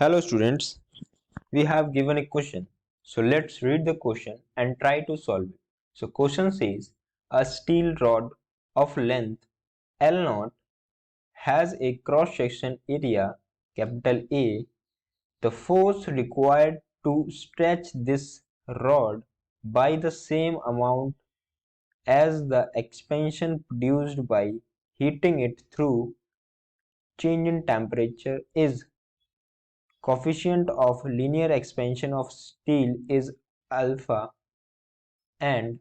Hello students, we have given a question. So let's read the question and try to solve it. So question says a steel rod of length L0 has a cross section area capital A. The force required to stretch this rod by the same amount as the expansion produced by heating it through change in temperature is. Coefficient of linear expansion of steel is alpha and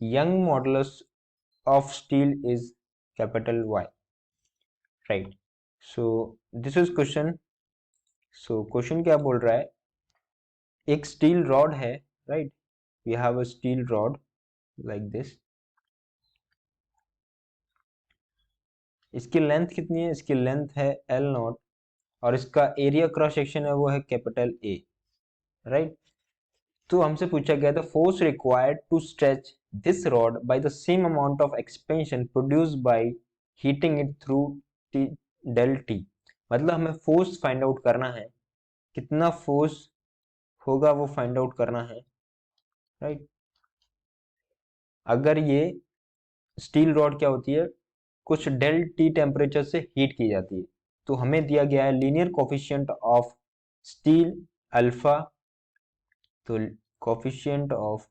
Young modulus of steel is capital Y, right? So this is question. So question क्या बोल रहा है, एक steel rod है, right? We have a steel rod like this. इसकी length कितनी है? इसकी लेंथ है L0 और इसका एरिया क्रॉस सेक्शन है वो है कैपिटल A, राइट? तो हमसे पूछा गया था force required to stretch this rod by the same amount of expansion produced by heating it through del T. मतलब हमें फोर्स फाइंड आउट करना है, कितना फोर्स होगा वो फाइंड आउट करना है, राइट? अगर ये स्टील रॉड क्या होती है, कुछ डेल टी टेम्परेचर से हीट की जाती है, तो हमें दिया गया है linear coefficient of steel alpha. तो coefficient of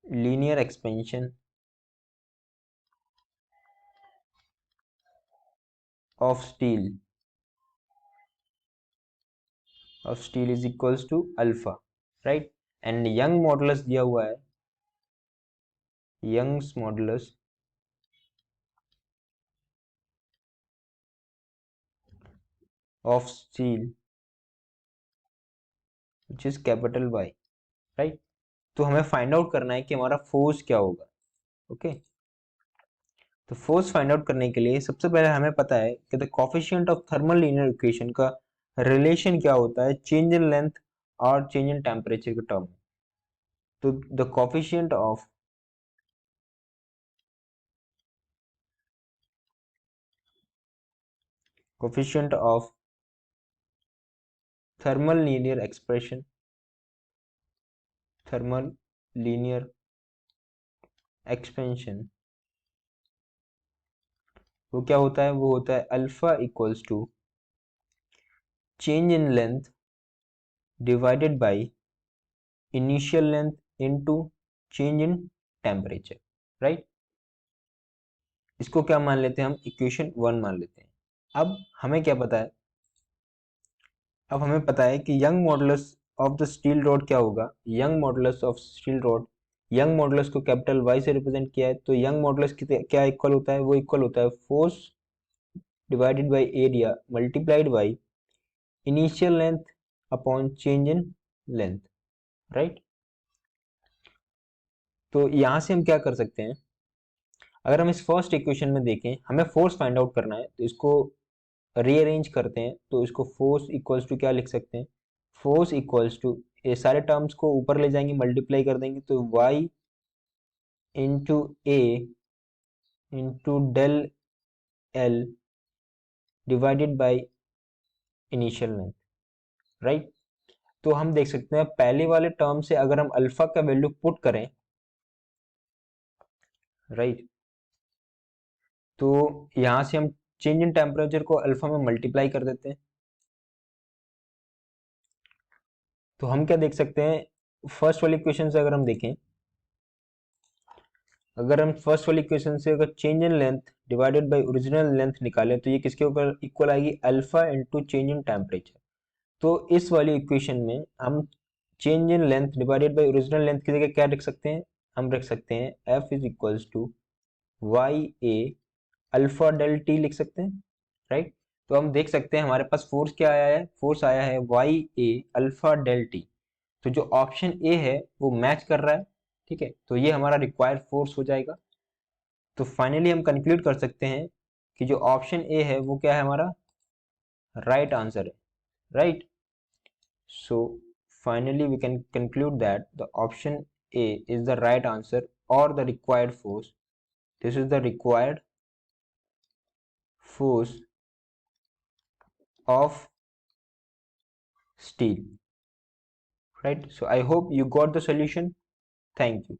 linear expansion of steel is equals to alpha, right? And Young modulus दिया हुआ है, Young's modulus of steel which is capital Y, right? तो हमें फाइंड आउट करना है कि हमारा फोर्स क्या होगा, ओके? तो फोर्स फाइंड आउट करने के लिए सबसे पहले हमें पता है कि the coefficient of thermal linear equation का रिलेशन क्या होता है चेंज इन लेंथ और चेंज इन टेम्परेचर के टर्म में। तो the coefficient of thermal linear expression, thermal linear expansion, वो क्या होता है? वो होता है alpha equals to change in length divided by initial length into change in temperature, right? इसको क्या मान लेते हैं हम? इक्वेशन 1 मान लेते हैं। अब हमें क्या पता है? अब हमें पता है कि young modulus of the steel rod क्या होगा? Young modulus of steel rod, young modulus को कैपिटल वाई से रिप्रेजेंट किया है, तो यंग मॉडुलस क्या इक्वल होता है? वो इक्वल होता है force divided by area multiplied by initial length upon change in length, right? तो यहां से हम क्या कर सकते हैं, अगर हम इस फर्स्ट इक्वेशन में देखें, हमें फोर्स फाइंड आउट करना है, तो इसको रीअरेंज करते हैं। तो इसको फोर्स इक्वल्स टू क्या लिख सकते हैं? फोर्स इक्वल्स टू, ये सारे टर्म्स को ऊपर ले जाएंगे, मल्टीप्लाई कर देंगे, तो y into A into del L divided by initial length, right? तो हम देख सकते हैं पहले वाले टर्म से अगर हम अल्फा का वैल्यू पुट करें, राइट, तो यहां से हम चेंज इन टेम्परेचर को अल्फा में मल्टीप्लाई कर देते हैं। तो हम क्या देख सकते हैं, फर्स्ट वाली इक्वेशन से अगर हम देखें, अगर हम फर्स्ट वाली इक्वेशन से अगर change in length divided bye original length निकालें, तो ये किसके ऊपर इक्वल आएगी? Alpha into change in temperature. तो इस वाली इक्वेशन में हम change in length divided bye original length की जगह क्या रख सकते हैं? हम रख सकते हैं F is equals to Y A alpha del T लिख सकते हैं, राइट? तो हम देख सकते हैं हमारे पास फोर्स क्या आया है? फोर्स आया है Y A alpha del T. तो जो ऑप्शन ए है वो मैच कर रहा है, ठीक है? तो ये हमारा रिक्वायर्ड फोर्स हो जाएगा। तो फाइनली हम कंक्लूड कर सकते हैं कि जो ऑप्शन ए है वो क्या है? हमारा राइट आंसर है, right? So finally we can conclude that the option A is the right answer और the required force, this is the required force of steel, right? So I hope you got the solution. Thank you.